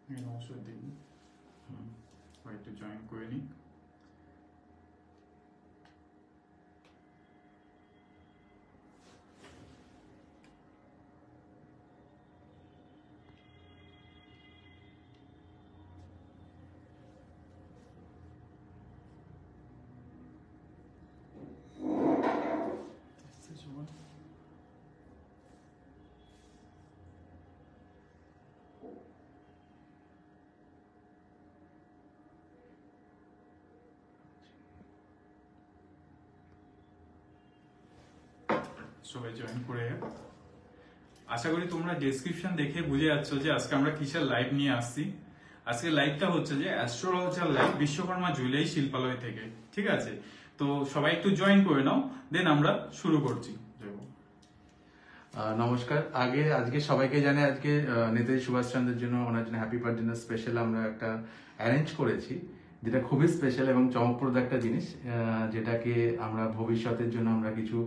অবশ্যই দিন একটু জয়েন করে নিই। সবাই জয়েন করে আশা করি তোমরা ডেসক্রিপশন দেখে বুঝে যাচ্ছ যে আজকে আমরা কিসের লাইভ নিয়ে আসছি। আজকে লাইভটা হচ্ছে যে অ্যাস্ট্রোলজার লাইভ বিশ্বকর্মা জুয়েলারি শিল্পালয় থেকে, ঠিক আছে? তো সবাই একটু জয়েন করে নাও, দেন আমরা শুরু করছি। নমস্কার। আজকে সবাইকে জানে আজকে নেতাজি সুভাষচন্দ্রের জন্য ওনার জন্য হ্যাপি বার্থডে স্পেশাল আমরা একটা অ্যারেঞ্জ করেছি, যেটা খুবই স্পেশাল এবং চমকপ্রদ একটা জিনিস, যেটাকে আমরা ভবিষ্যতের জন্য আমরা কিছু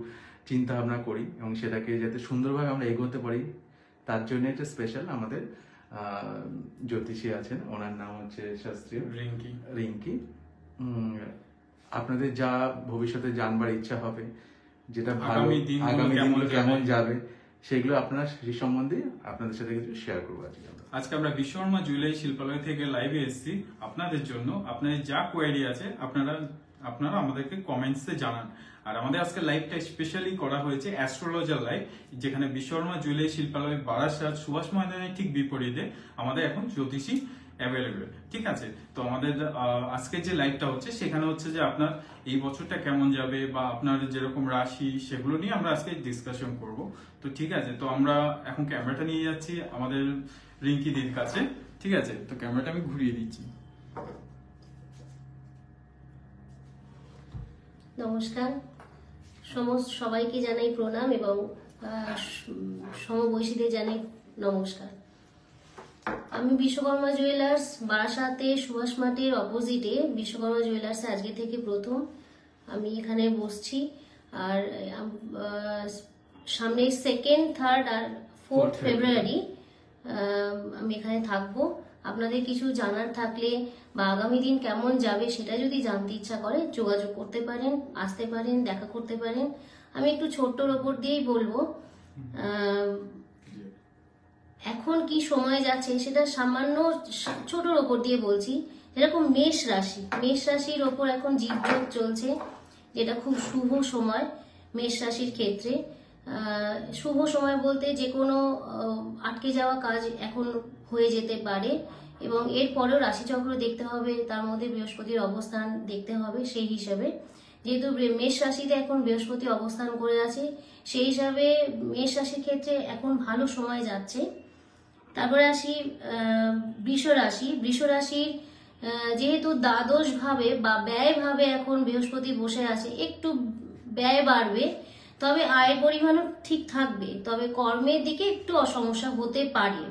চিন্তা ভাবনা করি এবং সেটাকে যাতে সুন্দরভাবে আমরা এগোতে পারি তার জন্য একটা স্পেশাল আমাদের জ্যোতিষী আছেন, ওনার নাম হচ্ছে শাস্ত্রী রিঙ্কি। আপনাদের যা ভবিষ্যতে জানবার ইচ্ছা হবে, যেটা ভালো আগামী দিনগুলো কেমন যাবে, সেগুলো আপনারা সেই সম্বন্ধে আপনাদের সাথে কিছু শেয়ার করবো। আজকে আমরা বিশ্বকর্মা জুয়েলারি শিল্পালয় থেকে লাইভে এসেছি আপনাদের জন্য। আপনাদের যা কোয়ারি আছে আপনারা আমাদেরকে কমেন্টসে জানান। আর আমাদের আজকে লাইভটা স্পেশালি করা হয়েছে অ্যাস্ট্রোলজার লাইভ, যেখানে বিশ্বকর্মা জুয়েলারি শিল্পালয় বারাসাত সুভাষ ময়দানের ঠিক বিপরীতে আমাদের এখন জ্যোতিষী অ্যাভেলেবেল, ঠিক আছে? তো আমাদের আজকে যে লাইভটা হচ্ছে সেখানে হচ্ছে যে আপনার এই বছরটা কেমন যাবে বা আপনার যেরকম রাশি সেগুলো নিয়ে আমরা আজকে ডিসকাশন করব। তো ঠিক আছে, তো আমরা এখন ক্যামেরাটা নিয়ে যাচ্ছি আমাদের রিঙ্কি দিদির কাছে, ঠিক আছে? তো ক্যামেরাটা আমি ঘুরিয়ে দিচ্ছি। নমস্কার, সবাইকে জানাই প্রণাম এবং সমবয়সীদের জানাই নমস্কার। আমি বিশ্বকর্মা জুয়েলার্স বারাসাতে সুভাষ মাঠের অপোজিটে বিশ্বকর্মা জুয়েলার্সে আজকে থেকে প্রথম আমি এখানে বসছি। আর সামনে 2nd, 3rd আর 4th ফেব্রুয়ারি আমি এখানে থাকবো। আপনাদের কিছু জানার থাকলে বা আগামী দিন কেমন যাবে সেটা যদি জানতে ইচ্ছা করে যোগাযোগ করতে পারেন, আসতে পারেন, দেখা করতে পারেন। আমি একটু ছোট্টর ওপর দিয়েই বলবো, এখন কি সময় যাচ্ছে সেটা সামান্য ছোটর ওপর দিয়ে বলছি। যেরকম মেষ রাশির ওপর এখন জীবযোগ চলছে, যেটা খুব শুভ সময় মেষ রাশির ক্ষেত্রে। শুভ সময় বলতে যে কোনো আটকে যাওয়া কাজ এখন হয়ে যেতে পারে এবং এরপরেও রাশিচক্র দেখতে হবে, তার মধ্যে বৃহস্পতির অবস্থান দেখতে হবে। সেই হিসাবে যেহেতু মেষ রাশিতে এখন বৃহস্পতি অবস্থান করে আছে, সেই হিসাবে মেষ রাশির ক্ষেত্রে এখন ভালো সময় যাচ্ছে। তারপরে আসি বৃষ রাশির যেহেতু দ্বাদশ ভাবে বা ব্যয় ভাবে এখন বৃহস্পতি বসে আছে, একটু ব্যয় বাড়বে, তবে আয়ের পরিমাণও ঠিক থাকবে, তবে কর্মের দিকে একটু সমস্যা হতে পারে।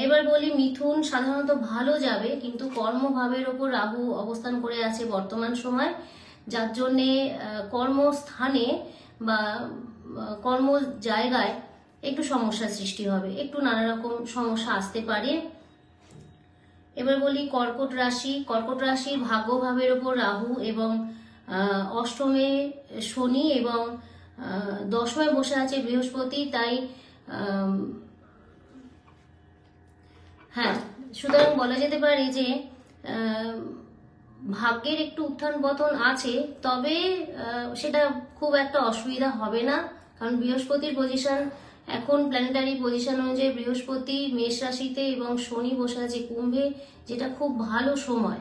এবার বলি মিথুন, সাধারণত ভালো যাবে, কিন্তু কর্মভাবের ওপর রাহু অবস্থান করে আছে বর্তমান সময়, যার জন্যে কর্মস্থানে বা কর্ম জায়গায় একটু সমস্যার সৃষ্টি হবে, একটু নানা রকম সমস্যা আসতে পারে। এবার বলি কর্কট রাশির ভাগ্যভাবের ওপর রাহু এবং অষ্টমে শনি এবং দশমে বসে আছে বৃহস্পতি, তাই সুতরাং বলা যেতে পারে যে ভাগ্যের একটু উত্থান পতন আছে, তবে সেটা খুব একটা অসুবিধা হবে না, কারণ বৃহস্পতির পজিশন এখন প্ল্যানেটারি পজিশন অনুযায়ী বৃহস্পতি মেষ রাশিতে এবং শনি বসে আছে কুম্ভে, যেটা খুব ভালো সময়।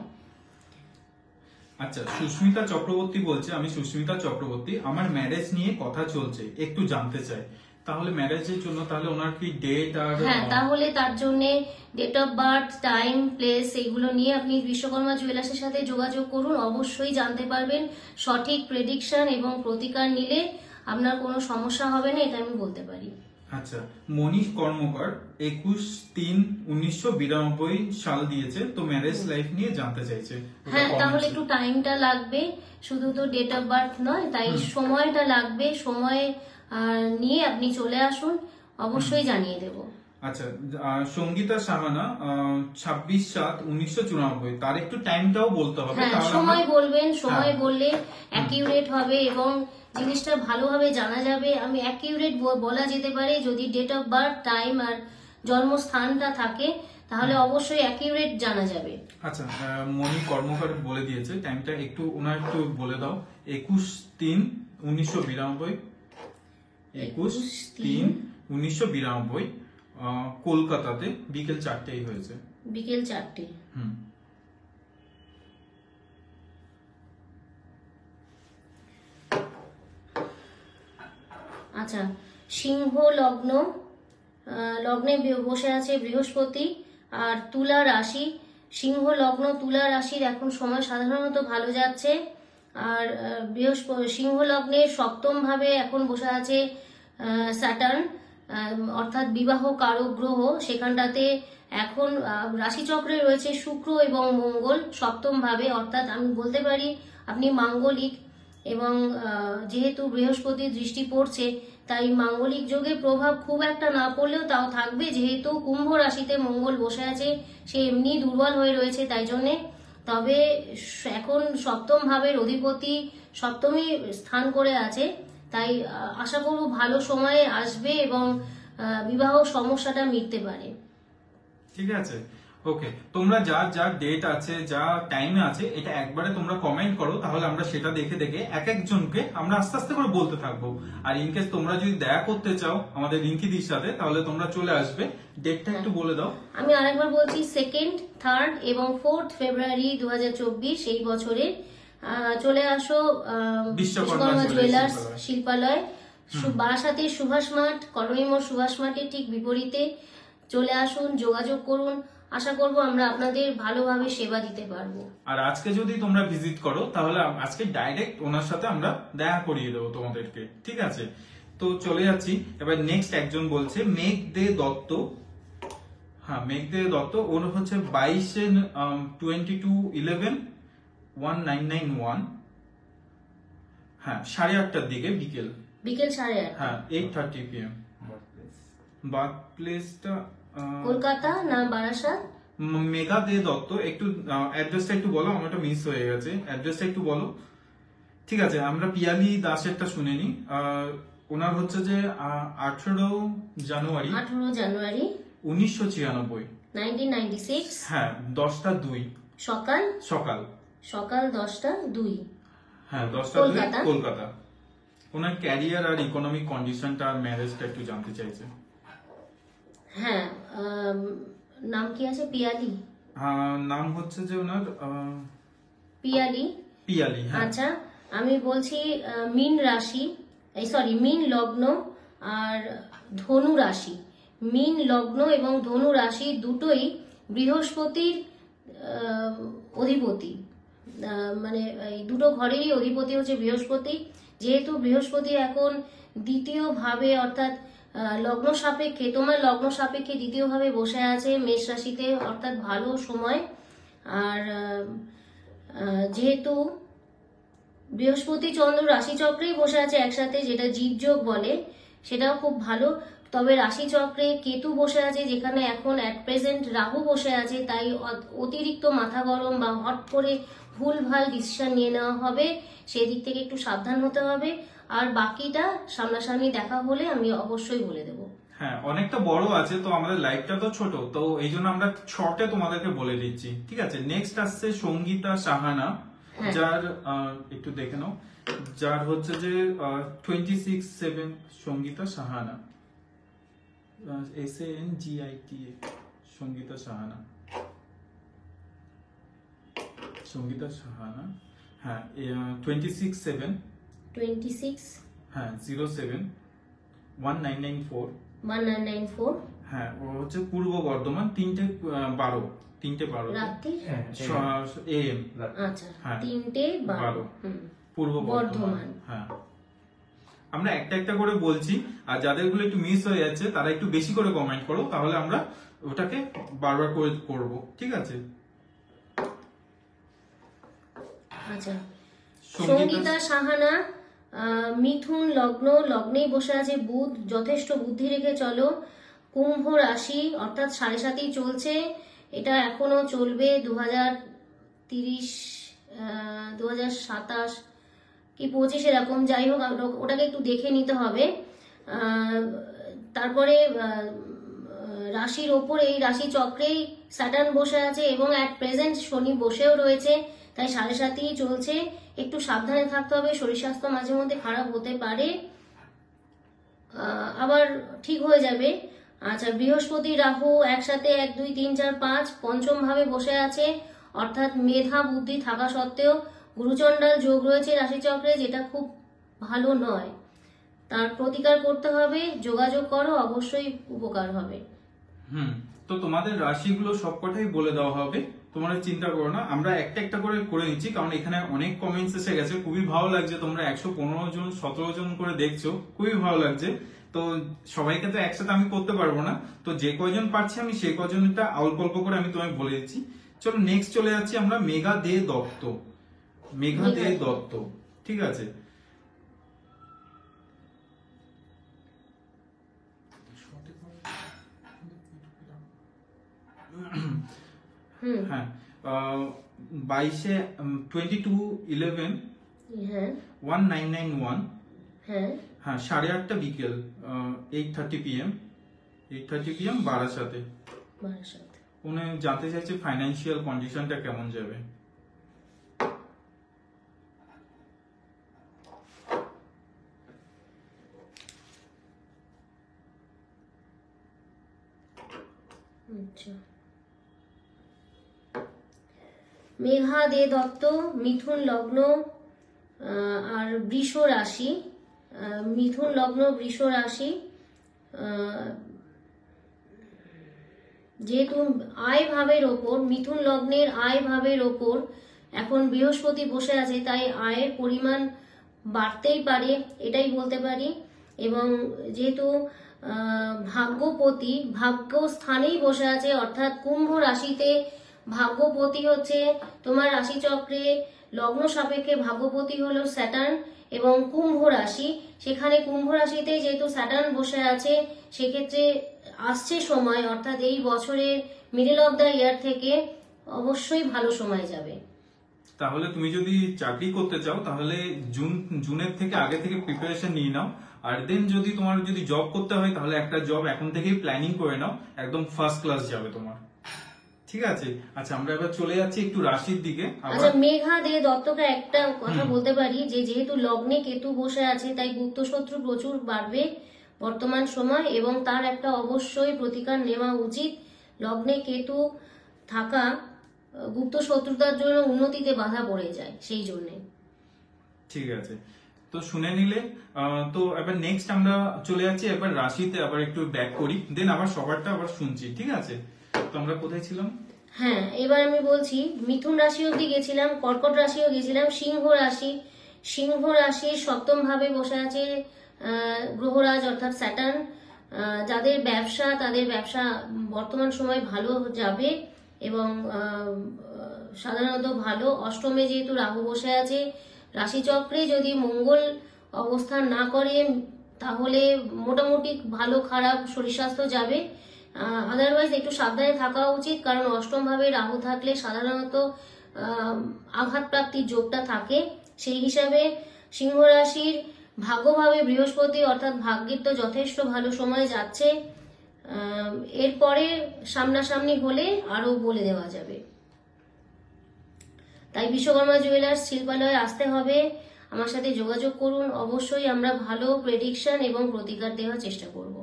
আচ্ছা, সুস্মিতা চক্রবর্তী বলছে, আমি সুস্মিতা চক্রবর্তী, আমার ম্যারেজ নিয়ে কথা চলছে, একটু জানতে চাই। তাহলে ম্যারেজের জন্য তাহলে ওনার কি ডেট আর তাহলে তার জন্য date of birth, time, place এগুলো নিয়ে আপনি বিশ্বকর্মা জুয়েলার্সের সাথে যোগাযোগ করুন, অবশ্যই জানতে পারবেন। সঠিক প্রেডিকশন এবং প্রতিকার নিলে আপনার কোনো সমস্যা হবে না, এটা আমি বলতে পারি। আচ্ছা, মনীষ কর্মকার 21/1992 সাল দিয়েছে, তো ম্যারেজ লাইফ নিয়ে জানতে চাইছে। তাহলে একটু টাইমটা লাগবে, শুধু তো ডেট অফ বার্থ নয়, তাই সময়টা লাগবে। সময় নিয়ে আপনি চলে আসুন, অবশ্যই জানিয়ে দেব। আচ্ছা, সঙ্গীতা সাহানা 26/7/1994, তার একটু টাইমটাও বলতে হবে, হ্যাঁ, তাহলে সময় আমরা বলবেন, সময় হ্যাঁ। বললে অ্যাকিউরেট হবে এবং জিনিসটা ভালোভাবে জানা যাবে। আমি অ্যাকিউরেট বলা যেতে পারে যদি ডেট অফ বার্থ, টাইম আর জন্মস্থানটা থাকে, তাহলে অবশ্যই অ্যাকিউরেট জানা যাবে। আচ্ছা, মণি কর্মকার বলে দিয়েছে টাইমটা, একটু ওনার একটু বলে দাও। 21/3/1992, 21/3/1992, কলকাতাতে বিকেল 4টেই হয়েছে। বিকেল 4টে। হুম। আচ্ছা, সিংহ লগ্ন, লগ্নে বসে আছে বৃহস্পতি, আর তুলা রাশি। সিংহ লগ্ন তুলা রাশির এখন সময় সাধারণত ভালো যাচ্ছে। আর বৃহস্পতি সিংহ লগ্নের সপ্তম ভাবে এখন বসে আছে স্যাটার্ন, অর্থাৎ বিবাহ কারক গ্রহ। সেখানটাতে এখন রাশিচক্রে রয়েছে শুক্র এবং মঙ্গল সপ্তম ভাবে, অর্থাৎ আমি বলতে পারি আপনি মাঙ্গলিক। এবং যেহেতু বৃহস্পতির দৃষ্টি পড়ছে, তাই মাঙ্গলিক যোগে প্রভাব খুব একটা না পড়লেও তাও থাকবে। যেহেতু কুম্ভ রাশিতে মঙ্গল বসে আছে, সে এমনি দুর্বল হয়ে রয়েছে, তাই জন্যে। তবে এখন সপ্তম ভাবের অধিপতি সপ্তমী স্থান করে আছে, তাই আশা করব ভালো সময়ে আসবে এবং বিবাহ সমস্যাটা মিটতে পারে। ঠিক আছে, ওকে। তোমরা যার যার ডেট আছে, যা টাইমে আছে, এটা একবারে তোমরা কমেন্ট করো, তাহলে আমরা সেটা দেখে দেখে এক একজনকে আমরা আস্তে আস্তে করে বলতে থাকবো। আর ইনকেস তোমরা যদি দেখা করতে চাও আমাদের রিঙ্কিদির সাথে, তাহলে তোমরা চলে আসবে। ডেটটা একটু বলে দাও। আমি আরেকবার বলছি, 2nd, 3rd এবং 4th ফেব্রুয়ারি 2024 এই বছরে চলে আসো বিশ্বকর্মা বিশ্বকর্মা জুয়েলার্স শিল্পালয়। শিল্পালয়, বারাসাতের সুভাষ মাঠ, কর্মীমোড় সুভাষ মাঠের ঠিক বিপরীতে। চলে আসুন, যোগাযোগ করুন, আশা করব আমরা আপনাদের ভালোভাবে সেবা দিতে পারবো। আর আজকে যদি তোমরা ভিজিট করো, তাহলে আজকে ডাইরেক্ট ওনার সাথে আমরা দেখা করিয়ে দেবো তোমাদেরকে। ঠিক আছে, তো চলে যাচ্ছি এবার। নেক্সট একজন বলছে মেঘ দে দত্ত। হ্যাঁ, মেঘ দে দত্ত, ওর হচ্ছে 22/11/1991। হ্যাঁ, 8:30টার দিকে বিকেল। বিকেল 8:30। হ্যাঁ, 8:30 PM। বার্থ প্লেসটা কলকাতা না বারাসাত? মেঘা দে দত্ত, একটু অ্যাড্রেসটা একটু বলো, আমার একটা মিস হয়ে গেছে, অ্যাড্রেসটা একটু বলো। ঠিক আছে, আমরা পিয়ালি দাসেরটা শুনে নি। ওনার হচ্ছে যে 18 জানুয়ারি 1996। 1996। হ্যাঁ, 10টা 2 সকাল সকাল। 10টা 2। হ্যাঁ, 10টা 2 কলকাতা। কলকাতা। ওনার ক্যারিয়ার আর ইকোনমিক কন্ডিশনটা আর ম্যারেজটা একটু জানতে চাইছে। হ্যাঁ, নাম কি আছে? পিয়ালি। নাম হচ্ছে যে ওনার পিয়ালি। পিয়ালি। হ্যাঁ। আচ্ছা, আমি বলছি মীন রাশি, মীন লগ্ন আর ধনু রাশি। মীন লগ্ন এবং ধনু রাশি দুটোই বৃহস্পতির অধিপতি। মানে এই দুটো ঘরেরই অধিপতি হচ্ছে বৃহস্পতি। যেহেতু বৃহস্পতি এখন দ্বিতীয় ভাবে, অর্থাৎ লগ্ন সাপেক্ষে, তোমার লগ্ন সাপেক্ষে দ্বিতীয় ভাবে বসে আছে মেষ রাশিতে, অর্থাৎ ভালো সময়। আর যেহেতু বৃহস্পতি চন্দ্র রাশিচক্রেই বসে আছে একসাথে, যেটা জীবযোগ বলে, সেটাও খুব ভালো। তবে রাশিচক্রে কেতু বসে আছে, যেখানে এখন অ্যাট প্রেজেন্ট রাহু বসে আছে, তাই অতিরিক্ত মাথা গরম বা হট করে ভুলভাল ডিসিশন নিয়ে নেওয়া হবে, সেই দিক থেকে একটু সাবধান হতে হবে। আর বাকিটা সামনাসামনি দেখা হলে আমি অবশ্যই বলে দেব। হ্যাঁ, অনেকটা বড় আছে তো, আমাদের লাইভটা তো ছোট, তো এই জন্য আমরা শর্টে তোমাদেরকে বলে দিচ্ছি। ঠিক আছে, নেক্সট আসছে সঙ্গীতা সাহানা, যার একটু দেখে নাও, যার হচ্ছে যে 26/7 সঙ্গীতা সাহানা, SANGITA, সঙ্গীতা সাহানা, সঙ্গীতা সাহানা। হ্যাঁ, 26/7 হ্যাঁ 07/1994 1994 হ্যাঁ, ও হচ্ছে পূর্ব বর্ধমান, 3:12 রাত্রি। AM। আচ্ছা, হ্যাঁ, 3:12 পূর্ব বর্ধমান। হ্যাঁ, আমরা একটা একটা করে বলছি, আর যাদেরগুলো একটু মিস হয়ে যাচ্ছে তারা একটু বেশি করে কমেন্ট করো, তাহলে আমরা ওটাকে বারবার করে করব। ঠিক আছে। আচ্ছা, সঙ্গীতা সাহানা মিথুন লগ্ন, লগ্নেই বসে আছে বুধ। যথেষ্ট বুদ্ধি রেখে চলো। কুম্ভ রাশি অর্থাৎ 7.5 চলছে, এটা এখনো চলবে 2030, 2027 কি 25 এরকম, যাই হোক ওটাকে একটু দেখে নিতে হবে। তারপরে রাশির ওপরে এই রাশি চক্রেই স্যাটার্ন বসে আছে এবং অ্যাট প্রেজেন্ট শনি বসেও রয়েছে, তাই 7.5 চলছে। একটু সাবধানে থাকতে হবে, শরীর স্বাস্থ্য মাঝে মধ্যে খারাপ হতে পারে, আবার ঠিক হয়ে যাবে। আচ্ছা, বৃহস্পতি রাহু একসাথে 1 2 3 4 5 পঞ্চম ভাবে বসে আছে, অর্থাৎ মেধা বুদ্ধি থাকা সত্ত্বেও গুরুচণ্ডাল যোগ রয়েছে রাশিচক্রে, যেটা খুব ভালো নয়। তার প্রতিকার করতে হবে, যোগাযোগ করো, অবশ্যই উপকার হবে। তো তোমাদের রাশিগুলো সবকটাই বলে দেওয়া হবে, তোমরা চিন্তা করো না, আমরা একটা একটা করে নিচ্ছি, কারণ এখানে অনেক কমেন্টস এসে গেছে। খুবই ভালো লাগছে, তোমরা 115 জন 17 জন করে দেখছো, খুবই ভালো লাগছে। তো সবাইকে তো একসাথে আমি করতে পারবো না, তো যে কয়জন পারছি আমি সেই কয়জনটা অল্প অল্প করে আমি তোমায় বলে দিচ্ছি। চলো নেক্সট চলে যাচ্ছি আমরা মেঘা দে দত্ত। মেঘা দে দত্ত, ঠিক আছে। হ্যাঁ, 22/11/1991, হ্যাঁ, 8:30 বিকেল, 8:30 PM, 8:30 PM বারাসাতে। উনি জানতে চাইছে ফাইন্যান্সিয়াল কন্ডিশনটা কেমন যাবে। আচ্ছা, মেঘা দে দত্ত, মিথুন লগ্ন আর বৃষ রাশি, মিথুন লগ্ন বৃষ রাশি। যেহেতু আয় ভাবের ওপর, মিথুন লগ্নের আয় ভাবের ওপর এখন বৃহস্পতি বসে আছে, তাই আয়ের পরিমাণ বাড়তেই পারে, এটাই বলতে পারি। এবং যেহেতু ভাগ্যপতি ভাগ্য স্থানেই বসে আছে, অর্থাৎ কুম্ভ রাশিতে ভাগ্যপতি হচ্ছে তোমার রাশিচক্রে লগ্ন সাপেক্ষে ভাগ্যপতি হলো স্যাটার্ন এবং কুম্ভ রাশি, সেখানে কুম্ভ রাশিতে যেহেতু স্যাটার্ন বসে আছে, সেক্ষেত্রে আসছে সময়, অর্থাৎ এই বছরের মিডল অফ দ্য ইয়ার থেকে অবশ্যই ভালো সময় যাবে। তাহলে তুমি যদি চাকরি করতে চাও তাহলে জুনের থেকে আগে থেকে প্রিপারেশন নিয়ে নাও, আর দেন যদি তোমার যদি জব করতে হয় তাহলে একটা জব এখন থেকেই প্ল্যানিং করে নাও, একদম ফার্স্ট ক্লাস যাবে তোমার, ঠিক আছে। আচ্ছা, আমরা এবার চলে যাচ্ছি একটু রাশির দিকে। আচ্ছা, মেঘা দে দত্তকে একটা কথা বলতে পারি যে যেহেতু লগ্নে কেতু বসে আছে, তাই গুপ্ত শত্রু প্রচুর বাড়বে বর্তমান সময়, এবং তার একটা অবশ্যই প্রতিকার নেওয়া উচিত। লগ্নে কেতু থাকা গুপ্ত শত্রুতার জন্য উন্নতিতে বাধা পড়ে যায়, সেই জন্য। ঠিক আছে, তো শুনে নিলে। তো এবার নেক্সট আমরা চলে যাচ্ছি এবার রাশিতে, আবার একটু ব্যাক করি, দেন আবার সবারটা আবার শুনছি, ঠিক আছে। তো আমরা কোথায় ছিলাম? হ্যাঁ, এবার আমি বলছি, মিথুন রাশি অব্দি গেছিলাম, কর্কট রাশিও গেছিলাম, সিংহ রাশি। সিংহ রাশির 7ম ভাবে বসে আছে গ্রহরাজ অর্থাৎ স্যাটার্ন। যাদের ব্যবসা, তাদের ব্যবসা বর্তমান সময় ভালো যাবে এবং সাধারণত ভালো। অষ্টমে যেহেতু রাহু বসে আছে, রাশিচক্রে যদি মঙ্গল অবস্থান না করে তাহলে মোটামুটি ভালো খারাপ শরীর স্বাস্থ্য যাবে, আদারওয়াইজ একটু সাবধানে থাকা উচিত, কারণ অষ্টম ভাবে রাহু থাকলে সাধারণত আঘাত প্রাপ্তির যোগটা থাকে। সেই হিসাবে সিংহ রাশির ভাগ্যভাবে বৃহস্পতি অর্থাৎ ভাগ্যের তো যথেষ্ট ভালো সময় যাচ্ছে, এরপরে সামনাসামনি হলে আরো বলে দেওয়া যাবে। তাই বিশ্বকর্মা জুয়েলার্স শিল্পালয়ে আসতে হবে, আমার সাথে যোগাযোগ করুন, অবশ্যই আমরা ভালো প্রেডিকশন এবং প্রতিকার দেওয়ার চেষ্টা করব।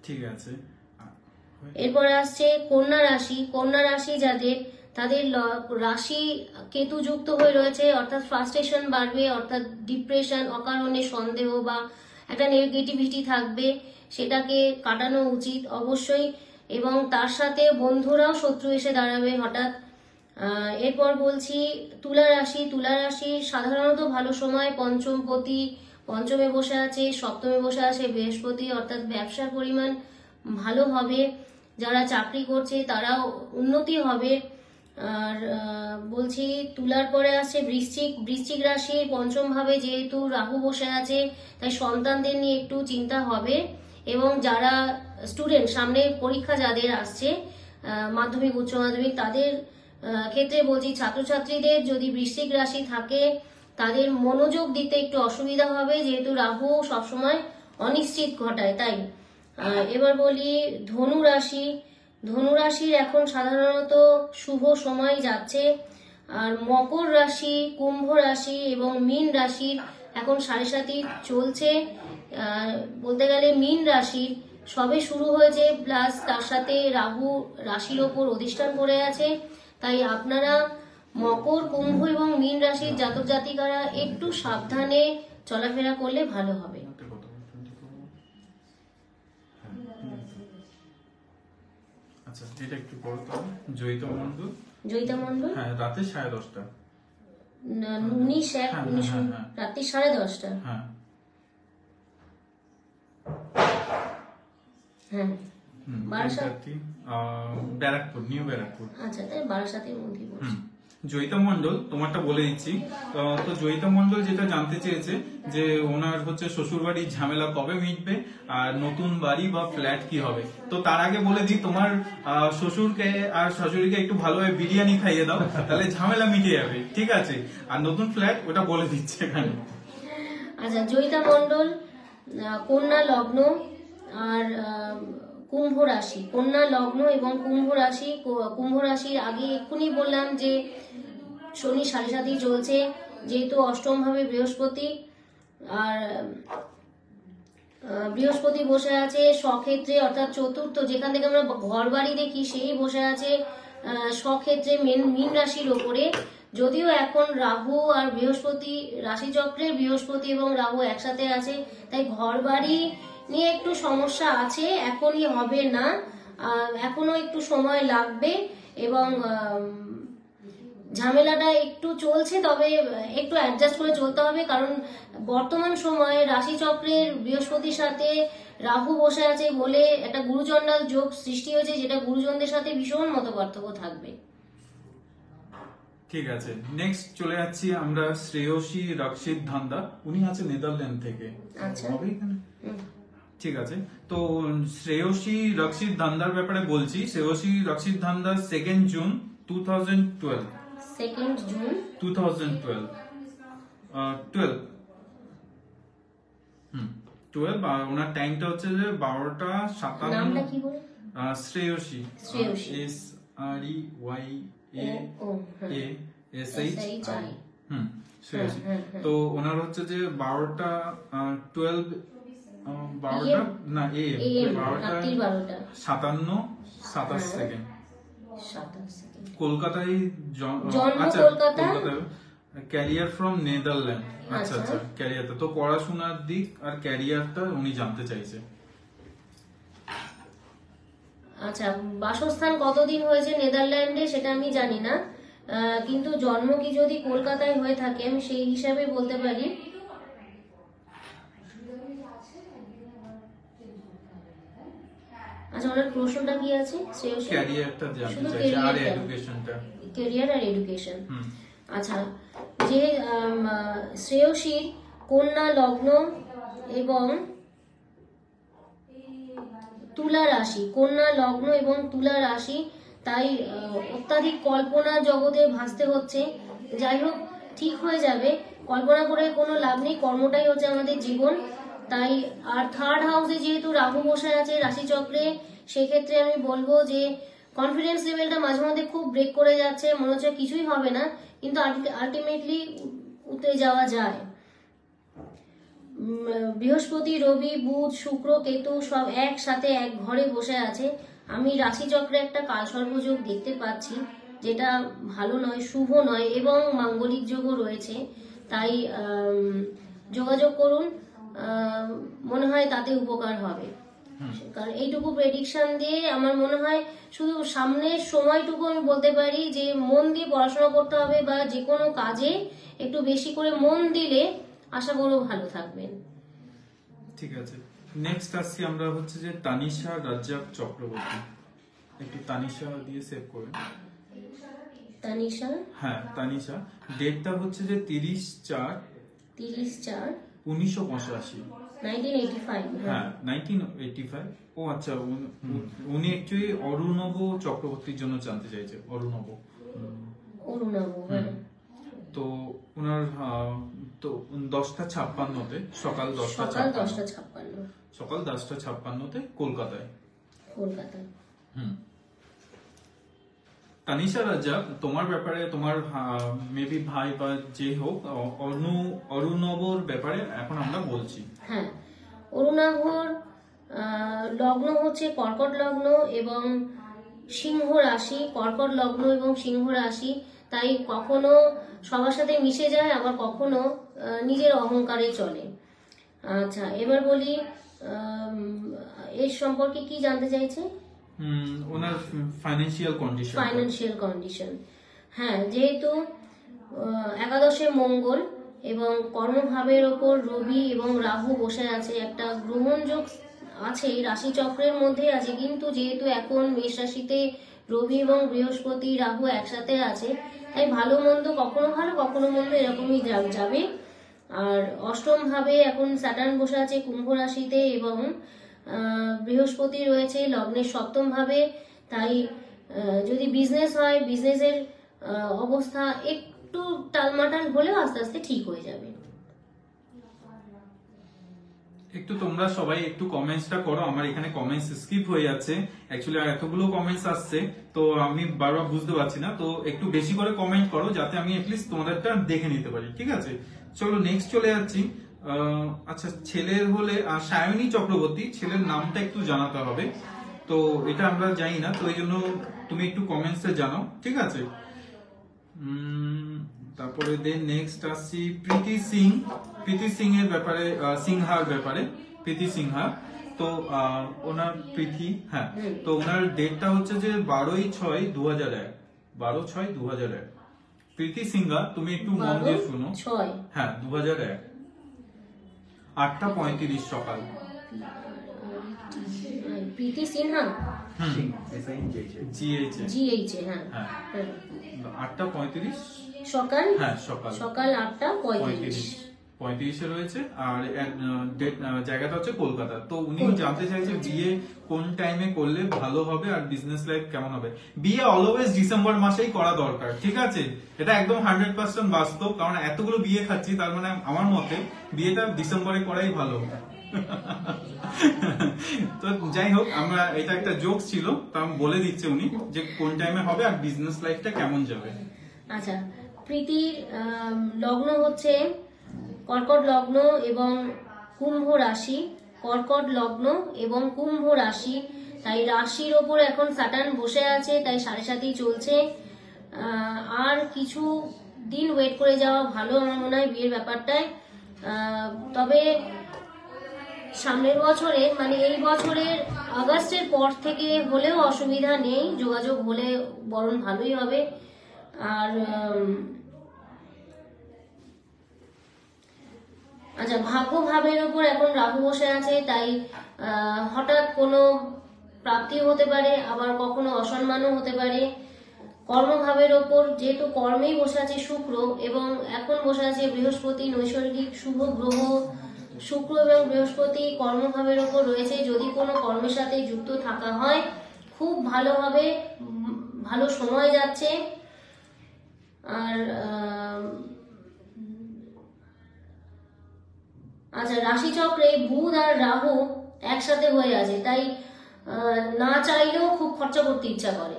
ঠিক আছে। এরপরে আসছে কন্যা রাশি। কন্যা রাশি যাদের, তাদের রাশি কেতু যুক্ত হয়ে রয়েছে, অর্থাৎ ফ্রাস্ট্রেশন বাড়বে, অর্থাৎ ডিপ্রেশন, অকারণে সন্দেহ বা একটা নেগেটিভিটি থাকবে, সেটাকে কাটানো উচিত অবশ্যই। এবং তার সাথে বন্ধুরাও শত্রু এসে দাঁড়াবে হঠাৎ। এরপর বলছি তুলা রাশি। তুলা রাশি সাধারণত ভালো সময়, পঞ্চমপতি পঞ্চমে বসে আছে, 7মে বসে আছে বৃহস্পতি, অর্থাৎ ব্যবসার পরিমাণ ভালো হবে, যারা চাকরি করছে তারাও উন্নতি হবে। আর বলছি তুলার পরে আসছে বৃশ্চিক। বৃশ্চিক রাশির 5ম ভাবে যেহেতু রাহু বসে আছে, তাই সন্তানদের নিয়ে একটু চিন্তা হবে এবং যারা স্টুডেন্ট, সামনে পরীক্ষা যাদের আসছে মাধ্যমিক উচ্চ মাধ্যমিক, তাদের ক্ষেত্রে বলছি ছাত্রছাত্রীদের যদি বৃশ্চিক রাশি থাকে তাদের মনোযোগ দিতে একটু অসুবিধা হবে, যেহেতু রাহু সবসময় অনিশ্চিত ঘটায়। তাই এবার বলি ধনু রাশি। ধনু রাশির এখন সাধারণত শুভ সময় যাচ্ছে। আর মকর রাশি, কুম্ভ রাশি এবং মীন রাশির এখন 7.5 চলছে। বলতে গেলে মীন রাশির সবে শুরু হয়েছে, প্লাস তার সাথে রাহু রাশির ওপর অধিষ্ঠান করে আছে। তাই আপনারা মকর, কুম্ভ এবং মীন রাশির জাতক জাতিকারা একটু সাবধানে চলাফেরা করলে ভালো হবে। আচ্ছা, এটা একটু পড়ো তো। জয়িতা মণ্ডল। জয়িতা মণ্ডল, হ্যাঁ, রাতে 10:30। 19 রাত্রি 10:30। হ্যাঁ হ্যাঁ, বারাসাত। ব্যারাকপুর, নিউ ব্যারাকপুর। আচ্ছা, তাই বারাসাতের মধ্যে বলছি। জয়িতা মণ্ডল, তোমারটা বলে দিচ্ছি। তো জয়িতা মণ্ডল যেটা জানতে চেয়েছে যে ওনার হচ্ছে শ্বশুর বাড়ির ঝামেলা কবে মিটবে আর নতুন বাড়ি বা ফ্ল্যাট কি হবে। তো তার আগে বলে দিই, তোমার শ্বশুরকে আর শাশুড়িকে একটু ভালোভাবে বিরিয়ানি খাইয়ে দাও, তাহলে ঝামেলা মিটে যাবে, ঠিক আছে? আর নতুন ফ্ল্যাট ওটা বলে দিচ্ছে এখানে। আচ্ছা, জয়িতা মণ্ডল, কন্যা লগ্ন আর কুম্ভ রাশি। কন্যা লগ্ন এবং কুম্ভ রাশি। কুম্ভ রাশির আগে এক্ষুনি বললাম যে শনি 7.5 চলছে, যেহেতু অষ্টম ভাবে বৃহস্পতি, আর বৃহস্পতি বসে আছে স্বক্ষেত্রে, অর্থাৎ চতুর্থ, যেখান থেকে আমরা ঘর বাড়ি দেখি সেই বসে আছে স্বক্ষেত্রে মীন রাশির ওপরে। যদিও এখন রাহু আর বৃহস্পতি রাশিচক্রে, বৃহস্পতি এবং রাহু একসাথে আছে, তাই ঘর বাড়ি নিয়ে একটু সমস্যা আছে, এখনই হবে না, এখনো একটু সময় লাগবে এবং ঝামেলাটা একটু চলছে, তবে একটু অ্যাডজাস্ট করে চলতে হবে। কারণ বর্তমান সময়ে রাশিচক্রের বৃহস্পতির সাথে রাহু বসে আছে বলে একটা গুরুচণ্ডাল যোগ সৃষ্টি হয়েছে, যেটা গুরুজনদের সাথে ভীষণ মত পার্থক্য থাকবে। ঠিক আছে, নেক্সট চলে যাচ্ছি আমরা শ্রেয়সী রক্ষিত ধান্দা। উনি আছে নেদারল্যান্ড থেকে। আচ্ছা। হবে এখানে? ঠিক আছে, তো শ্রেয়সী রক্ষিত ধান্দার ব্যাপারে বলছি। শ্রেয়সী রক্ষিত ধান্দা 2 জুন 2012। 2 জুন 2012 12 আর ওনার টাইমটা হচ্ছে যে 12:57। নামটা কি বলে? শ্রেয়সী, শ্রেয়সী। SREYASHI। শ্রেয়সী। তো ওনার হচ্ছে যে 12:12 না AM, 12:57 সেকেন্ড। কলকাতায় আচ্ছা, কলকাতায়। Career from Netherland. আচ্ছা আচ্ছা, ক্যারিয়ারটা তো পড়াশোনার দিক আর ক্যারিয়ারটা উনি জানতে চাইছে। আচ্ছা, বাসস্থান কতদিন হয়েছে নেদারল্যান্ডে সেটা আমি জানি না, কিন্তু জন্ম কি যদি কলকাতায় হয়ে থাকে আমি সেই হিসাবে বলতে পারি। আচ্ছা, ওনার প্রশ্নটা কি আছে? ক্যারিয়ারটা জানতে চাইছে আর এডুকেশনটা। ক্যারিয়ার আর এডুকেশন। আচ্ছা, যে শ্রেয়সী কন্যা লগ্ন এবং তুলা রাশি, কন্যা লগ্ন এবং তুলা রাশি, তাই অত্যাধিক কল্পনা জগতে ভাসতে হচ্ছে। যাই হোক, ঠিক হয়ে যাবে, কল্পনা করে কোনো লাভ নেই, কর্মটাই হচ্ছে আমাদের জীবন। তাই আর 3rd হাউসে যেহেতু রাহু বসে আছে রাশিচক্রে, সেক্ষেত্রে আমি বলবো যে কনফিডেন্স লেভেলটা মাঝে মধ্যে খুব ব্রেক করে যাচ্ছে, মনে হচ্ছে কিছুই হবে না, কিন্তু আলটিমেটলি উঠে যাওয়া যায়। বৃহস্পতি, রবি, বুধ, শুক্র, কেতু সব একসাথে এক ঘরে বসে আছে। আমি রাশিচক্রে একটা কালসর্পযোগ দেখতে পাচ্ছি, যেটা ভালো নয়, শুভ নয়, এবং মাঙ্গলিক যোগও রয়েছে। তাই যোগাযোগ করুন, মনে হয় তাতে উপকার হবে। কারণ এইটুকু প্রেডিকশন দিয়ে আমার মনে হয় শুধু সামনের সময়টুকু আমি বলতে পারি যে মন দিয়ে পড়াশোনা করতে হবে, বা যে কোনো কাজে একটু বেশি করে মন দিলে আশা করব ভালো থাকবেন। ঠিক আছে, নেক্সট আসছি আমরা হচ্ছে যে তানিশা রাজ্জাক চক্রবর্তী। একটু তানিশা দিয়ে সেভ করুন। তানিশা, হ্যাঁ তানিশা, ডেটটা হচ্ছে যে 30/4 1985। 1985, হ্যাঁ 1985। ও আচ্ছা, উনি অ্যাকচুয়ালি অরুণব চক্রবর্তীর জন্য জানতে চাইছে। অরুণব অরুণাভ, হ্যাঁ। তো ওনার তো 10:56-তে সকাল 10:56 সকাল 10:56-তে কলকাতায়। কলকাতায়। তানিশা রাজা, তোমার ব্যাপারে, তোমার মেবি ভাই বা যে হোক, অরুণবর ব্যাপারে এখন আমরা বলছি। হ্যাঁ, অরুণাভর লগ্ন হচ্ছে কর্কট লগ্ন এবং সিংহ রাশি। কর্কট লগ্ন এবং সিংহ রাশি, তাই কখনো সবার সাথে মিশে যায়, আবার কখনো নিজের অহংকারে চলে। আচ্ছা, এবার বলি এর সম্পর্কে কি জানতে চাইছে? ওনার ফাইন্যান্সিয়াল কন্ডিশন। ফাইন্যান্সিয়াল কন্ডিশন, হ্যাঁ, যেহেতু একাদশে মঙ্গল এবং কর্মভাবের ওপর রবি এবং রাহু বসে আছে, একটা গ্রহণযোগ আছে, রাশি চক্রের মধ্যে আছে, কিন্তু যেহেতু এখন মেষ রাশিতে রবি এবং বৃহস্পতি রাহু একসাথে আছে, তাই ভালো মন্দ, কখনো ভালো কখনো মন্দ এরকমই যাবে। আর অষ্টম ভাবে এখন স্যাটার্ন বসে আছে কুম্ভ রাশিতে এবং বৃহস্পতি রয়েছে লগ্নের সপ্তম ভাবে, তাই যদি বিজনেস হয়, বিজনেসের অবস্থা একটু টালমাটাল হলেও আস্তে আস্তে ঠিক হয়ে যাবে। একটু তোমরা সবাই একটু কমেন্টসটা করো, আমার এখানে কমেন্টস স্কিপ হয়ে যাচ্ছে অ্যাকচুয়ালি, আর এতগুলো কমেন্টস আসছে তো আমি বারবার বুঝতে পারছি না, তো একটু বেশি করে কমেন্ট করো যাতে আমি অ্যাটলিস্ট তোমাদেরটা দেখে নিতে পারি, ঠিক আছে? চলো নেক্সট চলে যাচ্ছি। আচ্ছা, ছেলের হলে সায়নী চক্রবর্তী, ছেলের নামটা একটু জানাতে হবে, তো এটা আমরা জানি না, তো এই জন্য তুমি একটু কমেন্টসে জানাও, ঠিক আছে? তারপরে দেন নেক্সট আসছি প্রীতি সিং। প্রীতি সিং এর ব্যাপারে, সিংহার ব্যাপারে, প্রীতি সিংহা। তো ওনার প্রীতি, হ্যাঁ, তো ওনার ডেটটা হচ্ছে যে 12/6/2001। 12/6/2001। প্রীতি সিংহা, তুমি একটু মন দিয়ে শুনো। 6, হ্যাঁ 2001, 8:35 সকাল। প্রীতি সিনহা, জিএইচ, হ্যাঁ, হ্যাঁ 8:35 সকাল, হ্যাঁ সকাল 8:35 35 রয়েছে। আর জায়গাটা হচ্ছে কলকাতা। তো উনিও জানতে চাইছে বিয়ে কোন টাইমে করলে ভালো হবে আর বিজনেস লাইফ কেমন হবে। বিয়ে অলওয়েজ ডিসেম্বর মাসেই করা দরকার, ঠিক আছে? এটা একদম 100% বাস্তব, কারণ এতগুলো বিয়ে খাচ্ছি, তার মানে আমার মতে বিয়েটা ডিসেম্বরে করাই ভালো। তো যাই হোক, আমরা এটা একটা জোক ছিল, তা বলে দিচ্ছে উনি যে কোন টাইমে হবে আর বিজনেস লাইফটা কেমন যাবে। আচ্ছা, প্রীতির লগ্ন হচ্ছে কর্কট লগ্ন এবং কুম্ভ রাশি। কর্কট লগ্ন এবং কুম্ভ রাশি, তাই রাশির ওপর এখন স্যাটার্ন বসে আছে, তাই 7.5 চলছে। আর কিছু দিন ওয়েট করে যাওয়া ভালো আমার মনে হয় বিয়ের ব্যাপারটায়। তবে সামনের বছরে, মানে এই বছরের আগস্টের পর থেকে হলেও অসুবিধা নেই, যোগাযোগ হলে বরং ভালোই হবে। আর আচ্ছা, ভাগ্য ভাবের উপর এখন রাহু বসে আছে, তাই হঠাৎ কোনো প্রাপ্তি হতে পারে, আবার কখনো অসম্মানও হতে পারে। কর্মভাবের ওপর যেহেতু কর্মেই বসে আছে শুক্র এবং এখন বসে আছে বৃহস্পতি, নৈসর্গিক শুভ গ্রহ শুক্র এবং বৃহস্পতি কর্মভাবের ওপর রয়েছে। যদি কোনো কর্মের সাথে যুক্ত থাকা হয় খুব ভালো হবে, ভালো সময় যাচ্ছে। আর আচ্ছা, রাশিচক্রে বুধ আর রাহু একসাথে হয়ে আছে, তাই না চাইলেও খুব খরচা করতে ইচ্ছা করে।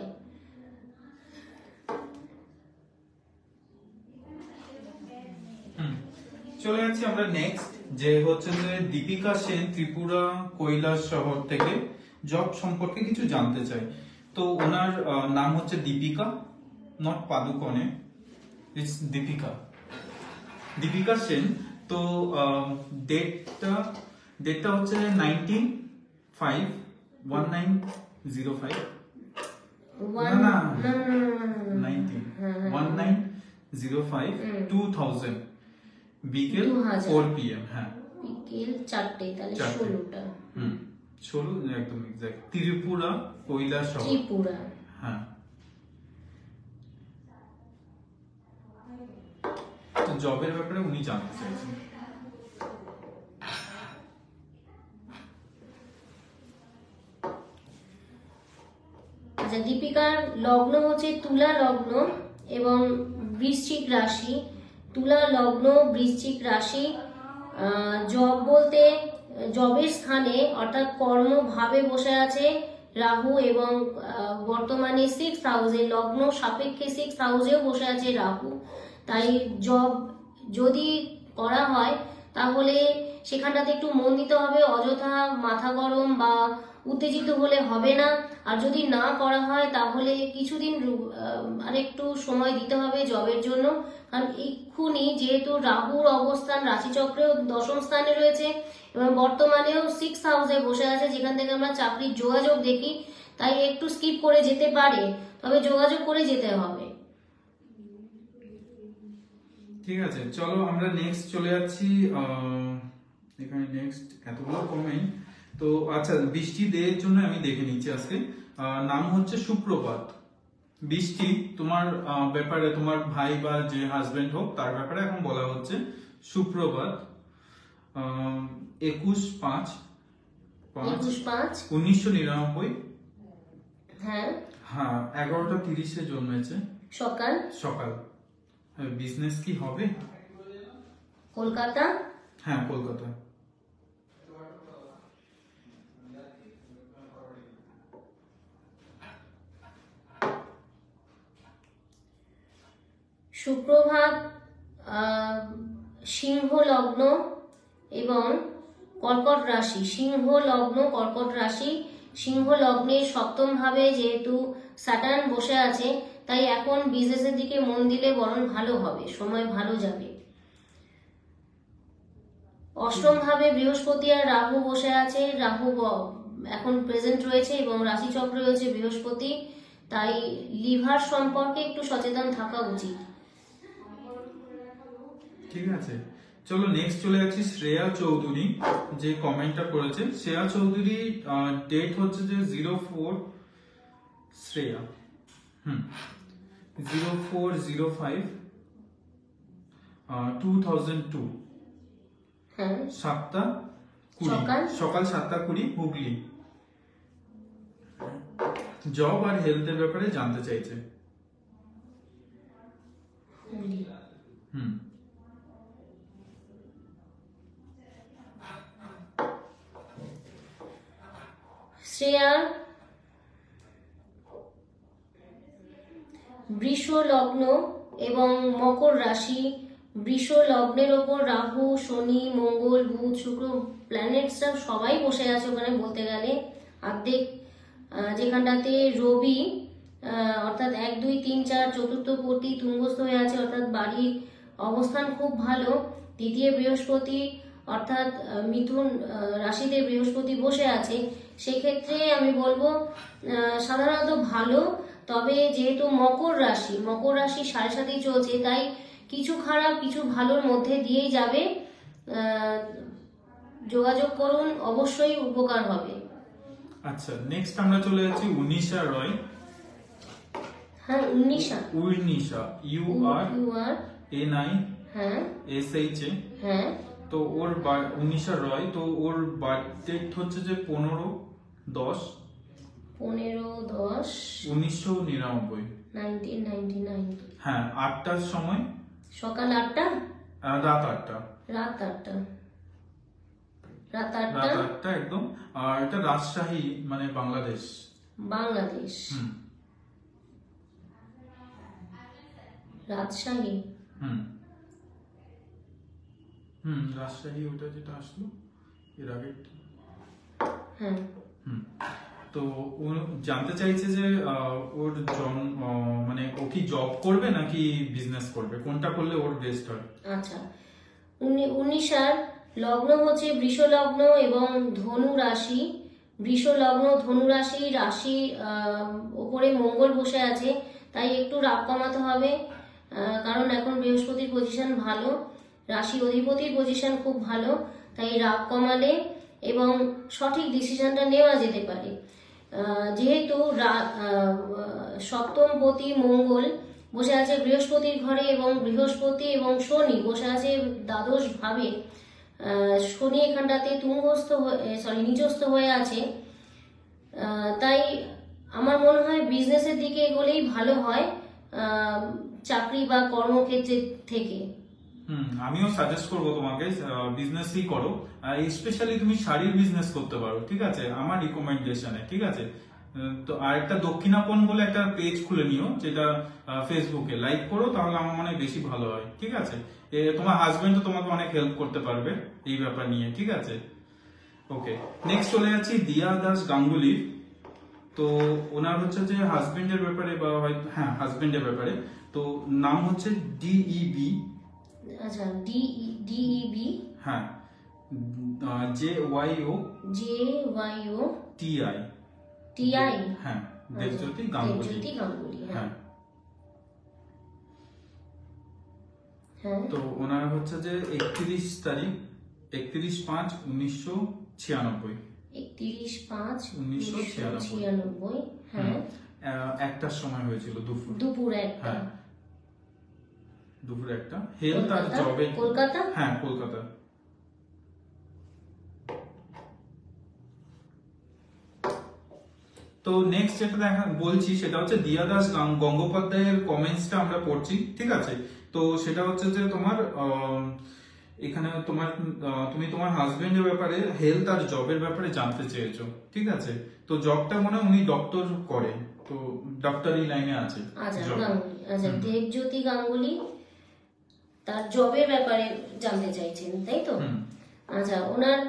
চলে যাচ্ছি আমরা নেক্সট, যে হচ্ছে যে দীপিকা সেন, ত্রিপুরা কৈলাস শহর থেকে জব সম্পর্কে কিছু জানতে চাই। তো ওনার নাম হচ্ছে দীপিকা, নট পাদুকনে, ইটস দীপিকা সেন। তো ডেটটা হচ্ছে 19/5/1905। না 19/5/2000 বিকেল 4 PM। হ্যাঁ বিকেল 4টে, তাহলে 16টা। 16 একদম এক্সাক্ট। ত্রিপুরা কৈলাস শহর, ত্রিপুরা। হ্যাঁ। জবের ব্যাপারে উনি জানতে চাইছেন। আচ্ছা, দীপিকার লগ্ন হচ্ছে তুলা লগ্ন এবং বৃশ্চিক রাশি। তুলা লগ্ন, বৃশ্চিক রাশি। জব বলতে জবের স্থানে অর্থাৎ কর্মভাবে বসে আছে রাহু এবং বর্তমানে 6th হাউসে, লগ্ন সাপেক্ষে 6th হাউসেও বসে আছে রাহু। তাই জব যদি করা হয় তাহলে সেখানটাতে একটু মন দিতে হবে, অযথা মাথা গরম বা উত্তেজিত হলে হবে না। আর যদি না করা হয় তাহলে কিছুদিন আরেকটু সময় দিতে হবে জবের জন্য, কারণ এক্ষুনি যেহেতু রাহুর অবস্থান রাশিচক্রেও 10ম স্থানে রয়েছে এবং বর্তমানেও 6th হাউসে বসে আছে, যেখান থেকে আমরা চাকরির যোগাযোগ দেখি। তাই একটু স্কিপ করে যেতে পারে, তবে যোগাযোগ করে যেতে হবে। ঠিক আছে, চলো আমরা নেক্সট চলে যাচ্ছি। এখানে নেক্সট এতগুলো কমেন্ট তো। আচ্ছা, বৃষ্টি দেয়ের জন্য আমি দেখে নিচ্ছি আজকে। নাম হচ্ছে সুপ্রভাত। বৃষ্টি, তোমার ব্যাপারে, তোমার ভাই বা যে হাজবেন্ড হোক তার ব্যাপারে এখন বলা হচ্ছে সুপ্রভাত। 21/5/1999। হ্যাঁ, 11টা 30-এ জন্মেছে সকাল। সকাল। বিজনেস কি হবে? কলকাতা। হ্যাঁ, কলকাতা। সুপ্রভাত সিংহ লগ্ন এবং কর্কট রাশি। সিংহ লগ্ন, কর্কট রাশি। সিংহ লগ্নের 7ম ভাবে যেহেতু স্যাটার্ন বসে আছে, তাই এখন বিজনেসের দিকে মন দিলে বরং ভালো হবে, সময় ভালো যাবে। 8ম ভাবে বৃহস্পতি আর রাহু বসে আছে। রাহু এখন প্রেজেন্ট রয়েছে এবং রাশিচক্রে রয়েছে বৃহস্পতি, তাই লিভার সম্পর্কে একটু সচেতন থাকা উচিত। ঠিক আছে, চলো নেক্সট চলে যাচ্ছি শ্রেয়া চৌধুরী, যে কমেন্টটা করেছে। শ্রেয়া চৌধুরী ডেট হচ্ছে যে 04 শ্রেয়া 04/05/2002। হ্যাঁ, 7:20 সকাল 7:20 হুগলি। জব আর হেলথের ব্যাপারে জানতে চাইছে। শ্রেয়া বৃষ লগ্ন এবং মকর রাশি। বৃষ লগ্নের ওপর রাহু, শনি, মঙ্গল, বুধ, শুক্র প্ল্যানেটসরা সবাই বসে আছে ওখানে বলতে গেলে অর্ধেক। যেখানটাতে রবি অর্থাৎ 1, 2, 3, 4 চতুর্থ পতি তুঙ্গস্থ হয়ে আছে, অর্থাৎ বাড়ির অবস্থান খুব ভালো। দ্বিতীয় বৃহস্পতি অর্থাৎ মিথুন রাশিতে বৃহস্পতি বসে আছে। সেক্ষেত্রে আমি বলবো সাধারণত ভালো, তবে যেহেতু মকর রাশি 7.5 চলছে, তাই কিছু খারাপ কিছু ভালোর মধ্যে দিয়েই যাবে। যোগাযোগ করুন, অবশ্যই উপকার হবে। আচ্ছা, নেক্সট আমরা চলে যাচ্ছি উর্নিশা রয়। হ্যাঁ, উর্নিশা URNI হ্যাঁ SHA। হ্যাঁ, তো ওর উর্নিশা রয়, তো ওর বার্থডে হচ্ছে যে 15/10/1999। 1999। হ্যাঁ, 8টার সময়। সকাল 8টা, রাত 8টা। রাত 8টা। রাত 8টা একদম। আর এটা রাজশাহী, মানে বাংলাদেশ। রাজশাহী। রাজশাহী, ওটা যেটা আসলো এর আগে। হ্যাঁ। তো ও জানতে চাইছে যে ওর মানে ও কি জব করবে নাকি বিজনেস করবে, কোনটা করলে ওর বেস্ট হয়। আচ্ছা, 19 লগ্ন হচ্ছে বৃষ লগ্ন এবং ধনু রাশি। বৃষ লগ্ন, ধনু রাশি, রাশির ওপরে মঙ্গল বসে আছে, তাই একটু রাগ কমাতে হবে। কারণ এখন বৃহস্পতির পজিশন ভালো, রাশি অধিপতির পজিশন খুব ভালো, তাই রাগ কমালে এবং সঠিক ডিসিশনটা নেওয়া যেতে পারে। যেহেতু 7ম পতি মঙ্গল বসে আছে বৃহস্পতির ঘরে এবং বৃহস্পতি এবং শনি বসে আছে দ্বাদশ ভাবে। শনি এখানটাতে নিজস্থ হয়ে আছে, তাই আমার মনে হয় বিজনেসের দিকে এগোলেই ভালো হয় চাকরি বা কর্মক্ষেত্রের থেকে। আমিও সাজেস্ট করবো তোমাকে বিজনেসই করো, স্পেশালি তুমি শাড়ির বিজনেস করতে পারো, ঠিক আছে, আমার রিকমেন্ডেশনে, ঠিক আছে। তো আর একটা দক্ষিণাপন বলে একটা পেজ খুলে নিও, যেটা ফেসবুকে লাইক করো, তাহলে আমার মনে হয় বেশি ভালো হয়, ঠিক আছে। তোমার হাজবেন্ড তো তোমাকে অনেক হেল্প করতে পারবে এই ব্যাপার নিয়ে, ঠিক আছে। ওকে, নেক্সট চলে যাচ্ছি দিয়া দাস গাঙ্গুলির। তো ওনার হচ্ছে যে হাজবেন্ডের ব্যাপারে বা হয়তো হ্যাঁ হাজবেন্ডের ব্যাপারে, তো নাম হচ্ছে ডিইবি। আচ্ছা, ডিইবি, হ্যাঁ, JYO JYO TI, TI, হ্যাঁ, দেবজ্যোতি গাঙ্গুলি। দেবজ্যোতি গাঙ্গুলি, হ্যাঁ, হ্যাঁ। তো ওনার হচ্ছে যে 31 তারিখ 31/5/1996, 31/5/1996, হ্যাঁ। একটার সময় হয়েছিল দুপুর একটা। হ্যাঁ, দুপুর একটা। হেলথ আর জবে, কলকাতা। হ্যাঁ কলকাতা। তো নেক্সট যেটা বলছি সেটা হচ্ছে দিয়া দাস গঙ্গোপাধ্যায়ের কমেন্টসটা আমরা পড়ছি, ঠিক আছে। তো সেটা হচ্ছে যে তোমার এখানে তোমার তুমি তোমার হাজবেন্ডের ব্যাপারে হেলথ আর জবের ব্যাপারে জানতে চেয়েছো, ঠিক আছে। তো জবটা মনে হয় উনি ডক্টর করে, তো ডক্টরি লাইনে আছে। আচ্ছা, job। গাঙ্গুলি, আচ্ছা, দেবজ্যোতি গাঙ্গুলি তার জবের ব্যাপারে জানতে চাইছেন, তাই তো? আচ্ছা, ওনার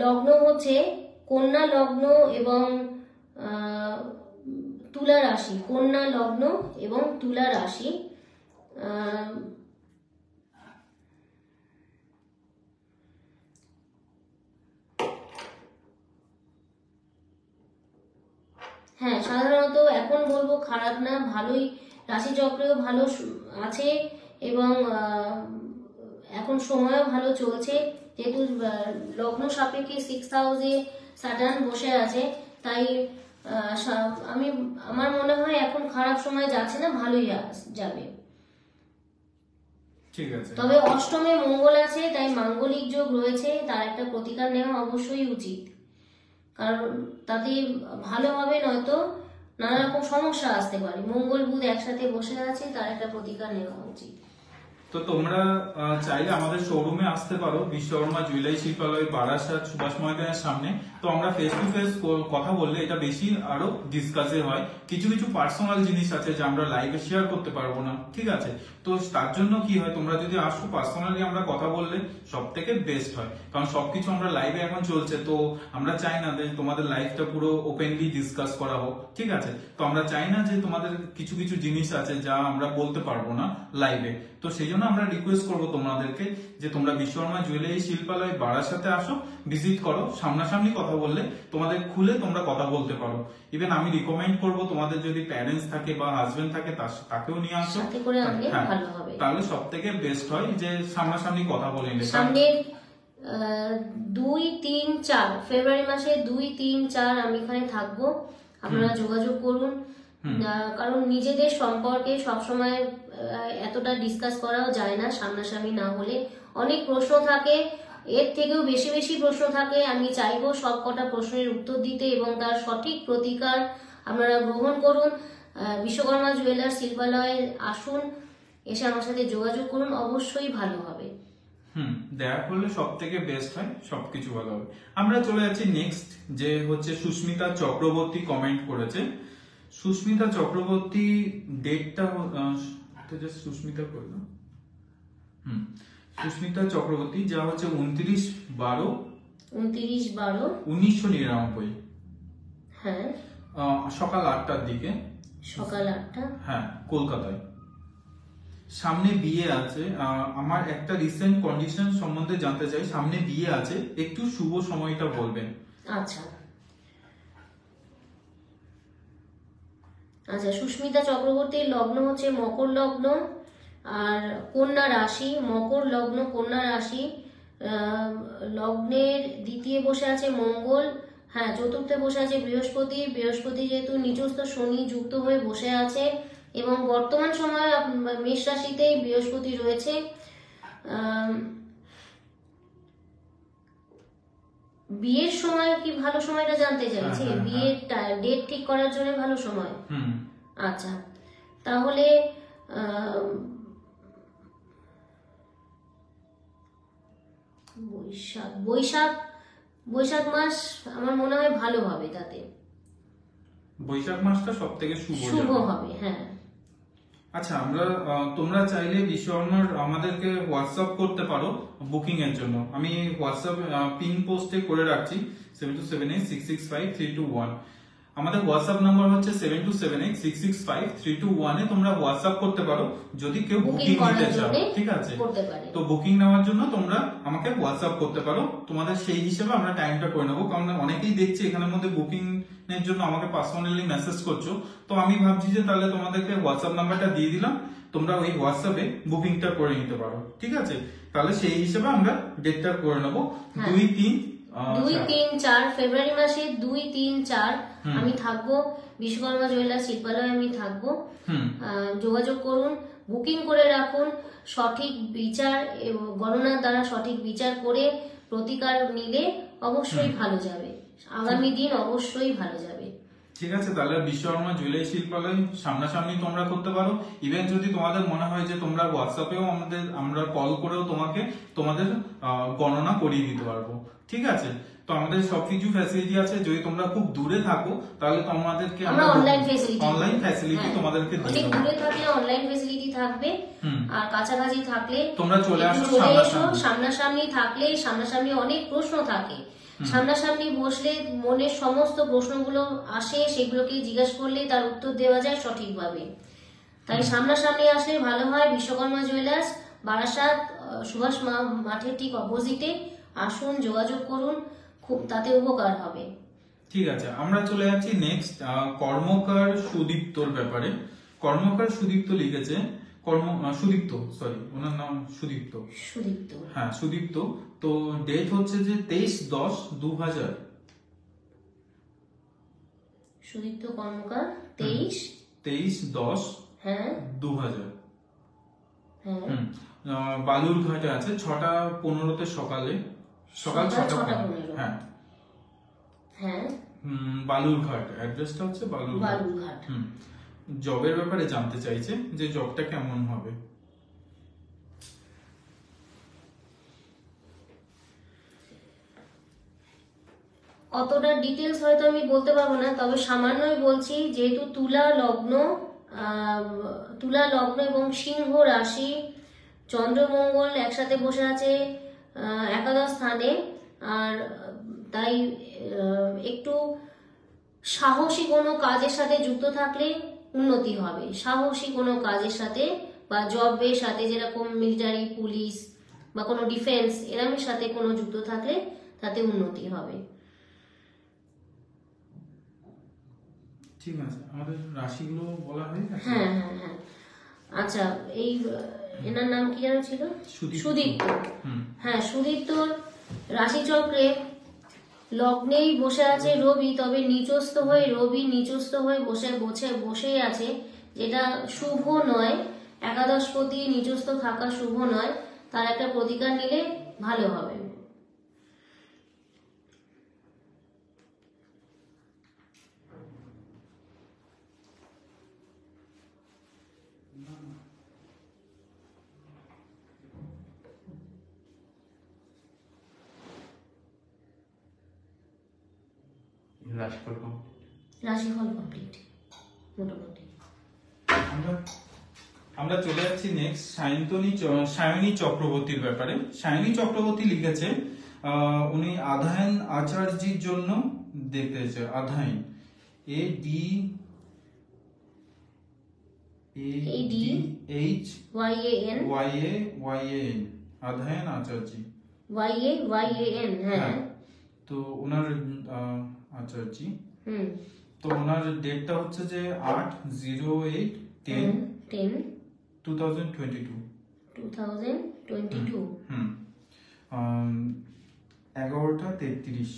লগ্ন হচ্ছে কন্যা লগ্ন এবং তুলা রাশি, কন্যা লগ্ন এবং তুলা রাশি। হ্যাঁ, সাধারণত এখন বলবো খারাপ না, ভালোই, রাশিচক্রেও ভালো আছে এবং এখন সময়ও ভালো চলছে, যেহেতু লগ্ন সাপেক্ষে 6th হাউসে স্যাটার্ন বসে আছে, তাই আমার মনে হয় এখন খারাপ সময় যাচ্ছে না, ভালোই যাবে। ঠিক আছে। তবে অষ্টমে মঙ্গল আছে, তাই মাঙ্গলিক যোগ রয়েছে, তার একটা প্রতিকার নেওয়া অবশ্যই উচিত, কারণ তাতে ভালো হবে, নয়তো নানা রকম সমস্যা আসতে পারে। মঙ্গল বুধ একসাথে বসে আছে, তার একটা প্রতিকার নেওয়া উচিত। তো তোমরা চাইলে আমাদের শোরুমে আসতে পারো, বিশ্বকর্মা জুয়েলারি শিল্পালয়, বারাসাত, সুভাষ ময়দানের সামনে। তো আমরা ফেস টু ফেস কথা বললে এটা বেশি আরো ডিসকাসে হয়। কিছু কিছু পার্সোনাল জিনিস আছে যা আমরা লাইভে শেয়ার করতে পারবো না, ঠিক আছে। তো তার জন্য কি হয়, তোমরা যদি আসো পার্সোনালি আমরা কথা বললে সব থেকে বেস্ট হয়, কারণ সবকিছু আমরা লাইভে এখন চলছে, তো আমরা চাই না যে তোমাদের লাইফটা পুরো ওপেনলি ডিসকাস করা হোক, ঠিক আছে। তো আমরা চাই না যে তোমাদের কিছু কিছু জিনিস আছে যা আমরা বলতে পারবো না লাইভে। তো সেই জন্য আমরা রিকোয়েস্ট করবো তোমাদেরকে যে তোমরা বিশ্বকর্মা জুয়েলারি শিল্পালয় বারাসাতে আসো, ভিজিট করো, সামনাসামনি কথা বললে তোমাদের খুলে তোমরা কথা বলতে পারো। ইভেন আমি রিকমেন্ড করবো তোমাদের যদি প্যারেন্টস থাকে বা হাজবেন্ড থাকে তাকেও নিয়ে আসো, সাথে করে আনলে হ্যাঁ, ভালো হবে। তাহলে সব থেকে বেস্ট হয় যে সামনাসামনি কথা বলে নিলে। সামনের 2, 3, 4 ফেব্রুয়ারি মাসে 2, 3, 4 আমি এখানে থাকবো, আপনারা যোগাযোগ করুন, কারণ নিজেদের সম্পর্কে সবসময় এতটা ডিসকাস করাও যায় না সামনাসামনি না হলে। অনেক প্রশ্ন থাকে, এর থেকেও বেশি বেশি প্রশ্ন থাকে, আমি চাইবো সব কটা প্রশ্নের উত্তর দিতে এবং তার সঠিক প্রতিকার আপনারা গ্রহণ করুন। বিশ্বকর্মা জুয়েলার্স শিল্পালয়ে আসুন, এসে আমার সাথে যোগাযোগ করুন, অবশ্যই ভালো হবে। দেখা করলে সব থেকে বেস্ট হয়, সবকিছু ভালো হবে। আমরা চলে যাচ্ছি নেক্সট, যে হচ্ছে সুস্মিতা চক্রবর্তী কমেন্ট করেছে। সুস্মিতা চক্রবর্তী ডেটটা সুস্মিতা করলো, সুস্মিতা চক্রবর্তী, যা হচ্ছে 29/12/1999, হ্যাঁ, সকাল 8টার দিকে, সকাল 8টা, হ্যাঁ, কলকাতায়। সামনে বিয়ে আছে, আমার একটা রিসেন্ট কন্ডিশন সম্বন্ধে জানতে চাই, সামনে বিয়ে আছে, একটু শুভ সময়টা বলবেন। আচ্ছা, সুস্মিতা চক্রবর্তীর লগ্ন হচ্ছে মকর লগ্ন আর কন্যা রাশি, মকর লগ্ন কন্যা রাশি। লগ্নের দ্বিতীয় বসে আছে মঙ্গল, হ্যাঁ, চতুর্থে বসে আছে বৃহস্পতি। বৃহস্পতি যেহেতু নিচস্থ শনি যুক্ত হয়ে বসে আছে এবং বর্তমান সময়ে মেষ রাশিতেই বৃহস্পতি রয়েছে। বিয়ের সময় কি ভালো সময়টা জানতে চাইছে? হ্যাঁ, হ্যাঁ, বিয়ের ডেট ঠিক করার জন্য ভালো সময়? হুম। আচ্ছা, তাহলে আহ, বৈশাখ বৈশাখ বৈশাখ মাস আমার মনে হয় ভালো হবে, তাতে বৈশাখ মাসটা সব থেকে শুভ শুভ যাবে। হবে। হ্যাঁ, আচ্ছা, তোমরা চাইলে বিশ্বকর্মার আমাদেরকে হোয়াটসঅ্যাপ করতে পারো বুকিং এর জন্য। আমি হোয়াটসঅ্যাপ পিন পোস্টে করে রাখছি 7278665321। আমাদের হোয়াটসঅ্যাপ নাম্বার হচ্ছে 7278665321 এ তোমরা হোয়াটসঅ্যাপ করতে পারো যদি কেউ বুকিং বুকিং করার নিতে চাও, জন্য ঠিক আছে? করতে পারে। তো বুকিং নেওয়ার জন্য তোমরা আমাকে হোয়াটসঅ্যাপ করতে পারো, তোমাদের সেই হিসেবে আমরা টাইমটা করে নেবো। কারণ অনেকেই দেখছি এখানের মধ্যে বুকিং এর জন্য আমাকে পার্সোনালি মেসেজ করছো, তো আমি ভাবছি যে তাহলে তোমাদেরকে হোয়াটসঅ্যাপ নাম্বারটা দিয়ে দিলাম, তোমরা ওই হোয়াটসঅ্যাপে বুকিংটা করে নিতে পারো, ঠিক আছে? তাহলে সেই হিসেবে আমরা ডেটটা করে নেবো। হ্যাঁ। 2-3 ফেব্রুয়ারি মাসে 2-3-4 আমি থাকবো বিশ্বকর্মা জুয়েলার্স শিল্পালয়ে, আমি থাকবো। যোগাযোগ করুন, বুকিং করে রাখুন। সঠিক বিচার এবং গণনার দ্বারা সঠিক বিচার করে প্রতিকার নিলে অবশ্যই ভালো যাবে, আগামী দিন অবশ্যই ভালো যাবে। ঠিক আছে, তাহলে বিশ্বকর্মা জুয়েলারি শিল্পালয় সামনাসামনি তোমরা করতে পারো। ইভেন যদি তোমাদের মনে হয় যে তোমরা হোয়াটসঅ্যাপেও আমরা কল করেও তোমাদের গণনা করিয়ে দিতে পারবো, ঠিক আছে? তো আমাদের সবকিছু ফ্যাসিলিটি আছে। যদি তোমরা খুব দূরে থাকো তাহলে তোমাদেরকে আমরা অনলাইন ফ্যাসিলিটি তোমাদেরকে দিয়ে অনেক দেবো। দূরে থাকলে অনলাইন ফেসিলিটি থাকবে, আর কাছাকাছি থাকলে তোমরা চলে একটু আসো চলে এসো। সামনাসামনি। সামনাসামনি থাকলে সামনাসামনি অনেক প্রশ্ন থাকে, সামনাসামনি বসলে মনের সমস্ত প্রশ্নগুলো আসে, সেগুলোকে জিজ্ঞাসা করলে তার উত্তর দেওয়া যায় সঠিকভাবে। তাই সামনাসামনি আসলে ভালো হয়। বিশ্বকর্মা জুয়েলার্স, বারাসাত সুভাষ মাঠের ঠিক অপোজিটে। আসুন, যোগাযোগ করুন, খুব তাতে উপকার হবে। ঠিক আছে, আমরা চলে যাচ্ছি নেক্সট কর্মকার সুদীপ্তর ব্যাপারে। কর্মকার সুদীপ্ত লিখেছে সুদীপ্ত, সরি, ওনার নাম সুদীপ্ত। সুদীপ্ত, হ্যাঁ, সুদীপ্ত। তো ডেট হচ্ছে যে 23/10/2000। সুদীপ্ত কর্মকার 23/10 হ্যাঁ 2000। হ্যাঁ বালুরঘাটে আছে 6:15 সকাল সকাল 6:15। 6:15 হ্যাঁ হ্যাঁ বালুরঘাট, অ্যাড্রেসটা হচ্ছে বালুরঘাট। বালুরঘাট। জবের ব্যাপারে জানতে চাইছে যে জবটা কেমন হবে। অতটা ডিটেলস হয়তো আমি বলতে পারবো না, তবে সামান্যই বলছি। যেহেতু তুলা লগ্ন এবং সিংহ রাশি, চন্দ্রমঙ্গল একসাথে বসে আছে একাদশ স্থানে, আর তাই একটু সাহসী কোনো কাজের সাথে যুক্ত থাকলে উন্নতি হবে। সাহসী কোনো কাজের সাথে বা জবের সাথে, যেরকম মিলিটারি, পুলিশ বা কোনো ডিফেন্স এরমের সাথে কোনো যুক্ত থাকলে তাতে উন্নতি হবে। ঠিক আছে, আমাদের রাশিগুলো বলা হয়ে গেছে। হ্যাঁ হ্যাঁ হ্যাঁ আচ্ছা, এই এনার নাম কি যেন ছিল? সুদীপ্ত। হ্যাঁ, সুদীপ্তর রাশিচক্রে লগ্নেই বসে আছে রবি, তবে রবি নিচস্থ হয়ে বসেই আছে, যেটা শুভ নয়। একাদশপতি নিচস্থ থাকা শুভ নয়, তার একটা প্রতিকার নিলে ভালো হবে। রাশিফল কমপ্লিট মোটামুটি। আমরা চলে যাচ্ছি নেক্সট সায়নী চক্রবর্তীর ব্যাপারে। সায়নী চক্রবর্তী লিখেছে উনি আধায়ন আচার্যের জন্য দেখতে চাইছে। আধায়ন ADHYAN আধায়ন আচার্য। YAYAN হ্যাঁ। তো ওনার আচার্য, তো ওনার ডেটটা হচ্ছে যে 8/08/10/2022। 11:33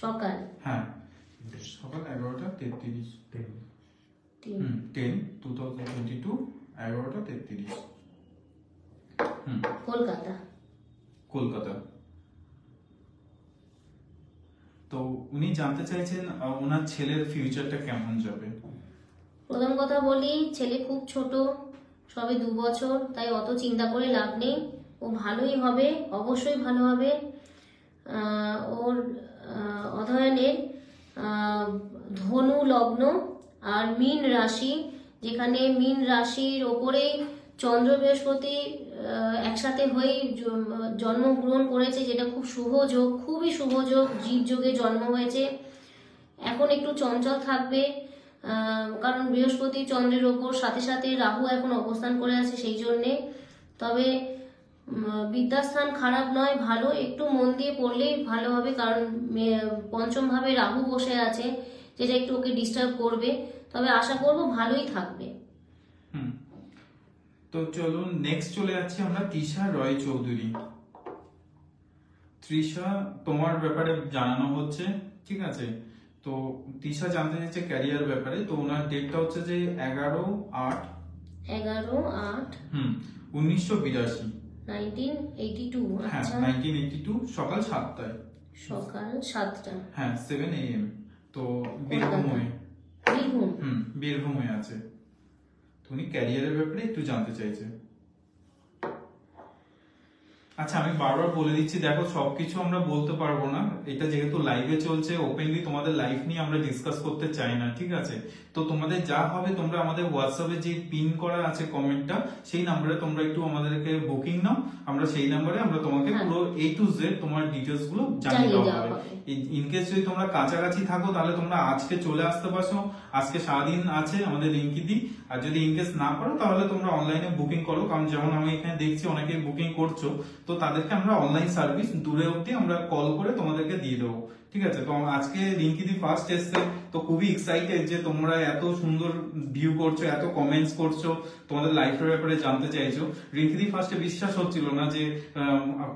সকাল। হ্যাঁ, সকাল 11:33। 10/2022 11:33। কলকাতা। তো উনি জানতে চাইছেন ওনার ছেলের ফিউচারটা কেমন যাবে। প্রথম কথা বলি, ছেলে খুব ছোট, সবে 2 বছর, তাই অত চিন্তা করে লাভ নেই। ও ভালোই হবে, অবশ্যই ভালো হবে। ওর অধ্যয়নের ধনু লগ্ন আর মীন রাশি, যেখানে মীন রাশির ওপরেই চন্দ্র বৃহস্পতি একসাথে হয়ে জন্মগ্রহণ করেছে, যেটা খুব শুভ যোগ, খুবই শুভ যোগ, জীব যোগে জন্ম হয়েছে। এখন একটু চঞ্চল থাকবে, কারণ বৃহস্পতি চন্দ্রের ওপর, সাথে সাথে রাহু এখন অবস্থান করে আছে সেই জন্যে। তবে বিদ্যাস্থান খারাপ নয়, ভালো, একটু মন দিয়ে পড়লেই ভালো হবে, কারণ পঞ্চম ভাবে রাহু বসে আছে, যেটা একটু ওকে ডিস্টার্ব করবে। তবে আশা করব ভালোই থাকবে। তো চলুন নেক্সট চলে যাচ্ছি আমরা তৃষা রয় চৌধুরী। তৃষা, তোমার ব্যাপারে জানানো হচ্ছে, ঠিক আছে। তো তৃষা জানতে চাইছে ক্যারিয়ার ব্যাপারে। তো ওনার ডেটটা হচ্ছে যে 11/8 1982। 1982। হ্যাঁ, আচ্ছা, 1982 সকাল 7টায়। সকাল 7টা। হ্যাঁ, 7 AM। তো বীরভূমে, বীরভূম। বীরভূমে আছে। তো উনি ক্যারিয়ারের ব্যাপারে একটু জানতে চাইছে। আচ্ছা, আমি বারবার বলে দিচ্ছি, দেখো সবকিছু আমরা বলতে পারবো না, এটা যেহেতু লাইভে চলছে, ওপেনলি তোমাদের লাইফ নিয়ে আমরা ডিসকাস করতে চাই না, ঠিক আছে। তো তোমাদের যা হবে, তোমরা আমাদের হোয়াটসঅ্যাপে যে পিন করা আছে কমেন্টটা, সেই নাম্বারে তোমরা একটু আমাদেরকে বুকিং নাও, আমরা সেই নাম্বারে আমরা তোমাকে পুরো A to Z তোমার ডিটেলস গুলো জানিয়ে দেওয়া হবে। ইনকেস যদি তোমরা কাছাকাছি থাকো, তাহলে তোমরা আজকে চলে আসতে পারছো, আজকে সারাদিন আছে আমাদের রিঙ্কিদি। আর যদি ইনকেস না পারো, তাহলে তোমরা অনলাইনে বুকিং করো, কারণ যেমন আমি এখানে দেখছি অনেকেই বুকিং করছো, তো তাদেরকে আমরা অনলাইন সার্ভিস দূরে অব্দি আমরা কল করে তোমাদেরকে দিয়ে দেবো, ঠিক আছে। তো আজকে রিঙ্কিদি ফার্স্ট এসছে, তো খুবই এক্সাইটেড যে তোমরা এত সুন্দর ভিউ করছো, এত কমেন্টস করছো, তোমাদের লাইফের ব্যাপারে জানতে চাইছো। রিঙ্কিদি ফার্স্টে বিশ্বাস হচ্ছিল না যে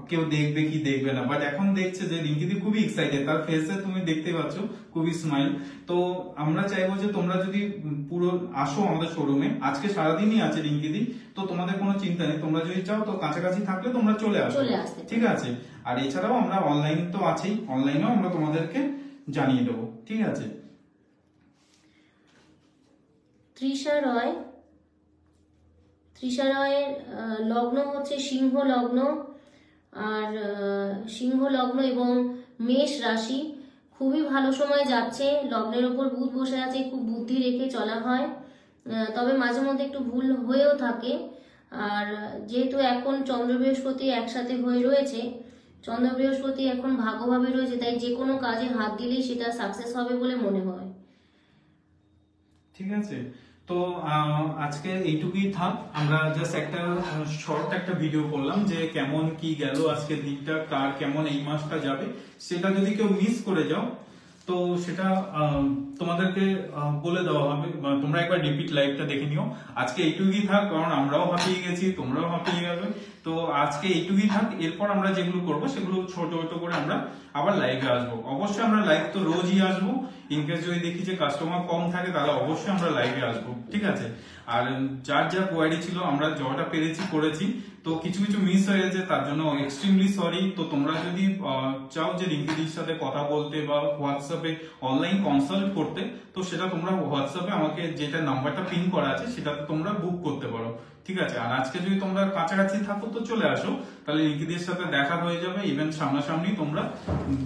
কেউ দেখবে কি দেখবে না, বাট এখন দেখছে যে রিঙ্কিদি খুবই এক্সাইটেড, তার ফেসে তুমি দেখতে পাচ্ছ খুবই স্মাইল। তো আমরা চাইবো যে তোমরা যদি পুরো আসো আমাদের শোরুমে, আজকে সারাদিনই আছে রিঙ্কিদি, তো তোমাদের কোনো চিন্তা নেই। তোমরা যদি চাও তো কাছাকাছি থাকলে তোমরা চলে আসো, ঠিক আছে। আর এছাড়াও আমরা অনলাইন তো আছেই, অনলাইনেও আমরা তোমাদেরকে জানিয়ে দেবো, ঠিক আছে। তৃষা রয়ের লগ্ন হচ্ছে সিংহ লগ্ন, আর সিংহ লগ্ন এবং মেষ রাশি। খুবই ভালো সময় যাচ্ছে, লগ্নের উপর বুধ বসে আছে, খুব বুদ্ধি রেখে চলা হয়, তবে মাঝে মধ্যে একটু ভুল হয়েও থাকে। আর যেহেতু এখন চন্দ্র বৃহস্পতি একসাথে হয়ে রয়েছে, চন্দ্র বৃহস্পতি এখন ভাগ্যভাবে রয়েছে, তাই যে কোনো কাজে হাত দিলেই সেটা সাকসেস হবে বলে মনে হয়, ঠিক আছে। তো আজকে এইটুকুই থাক, আমরা জাস্ট একটা শর্ট একটা ভিডিও করলাম যে কেমন কি গেল আজকে দিনটা, কার কেমন এই মাসটা যাবে। সেটা যদি কেউ মিস করে যাও, তো সেটা তোমাদেরকে বলে দেওয়া হবে, তোমরা একবার রিপিট লাইভটা দেখে নিও। আজকে এইটুকুই থাক, কারণ আমরাও হাঁপিয়ে গেছি, তোমরাও হাঁপিয়ে গেবে। তো আজকে এইটুকুই থাক, এরপর আমরা যেগুলো করবো সেগুলো ছোট ছোট করে আমরা আবার লাইভে আসবো। অবশ্যই আমরা লাইভ তো রোজই আসবো, ইনকেস যদি দেখি যে কাস্টমার কম থাকে, তাহলে অবশ্যই আমরা লাইভে আসবো, ঠিক আছে। আর যার যা কোয়ারি ছিল আমরা যতটা পেরেছি করেছি, তো কিছু কিছু মিস হয়ে গেছে, তার জন্য এক্সট্রিমলি সরি। তো তোমরা যদি চাও যে রিঙ্কিদির সাথে কথা বলতে বা হোয়াটসঅ্যাপে অনলাইন কনসাল্ট করতে, তো সেটা তোমরা হোয়াটসঅ্যাপে আমাকে যেটা নাম্বারটা পিন করা আছে সেটাতে তোমরা বুক করতে পারো, ঠিক আছে। আর আজকে যদি তোমরা কাছাকাছি থাকো তো চলে আসো, তাহলে রিঙ্কিদির সাথে দেখা হয়ে যাবে, ইভেন সামনাসামনি তোমরা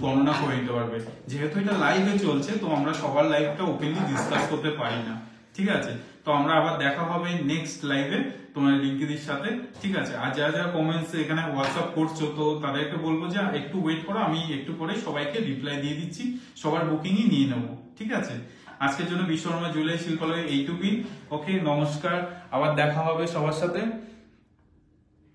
গণনা করে নিতে পারবে। যেহেতু এটা লাইভে চলছে, তো আমরা সবার লাইভটা ওপেনলি ডিসকাস করতে পারি না, ঠিক আছে। তো আমরা আবার দেখা হবে নেক্সট লাইভে তোমার রিঙ্কিদির সাথে, ঠিক আছে। আর যারা যারা কমেন্টস এখানে হোয়াটসঅ্যাপ করছো, তো তাদেরকে বলবো যে একটু ওয়েট করো, আমি একটু পরে সবাইকে রিপ্লাই দিয়ে দিচ্ছি, সবার বুকিংই নিয়ে নেবো, ঠিক আছে। আজকের জন্য বিশ্বকর্মা জুয়েলারি শিল্পালয় এইটুকুই। ওকে, নমস্কার, আবার দেখা হবে সবার সাথে।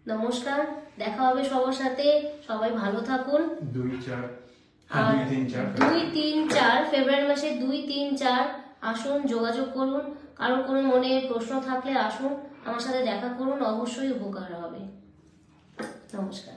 নমস্কার, দেখা হবে সবার সাথে, সবাই ভালো থাকুন। 2-3-4 ফেব্রুয়ারি মাসে 2-3-4 আসুন, যোগাযোগ করুন। কারোর কোনো মনে প্রশ্ন থাকলে আসুন, আমার সাথে দেখা করুন, অবশ্যই উপকার হবে। নমস্কার।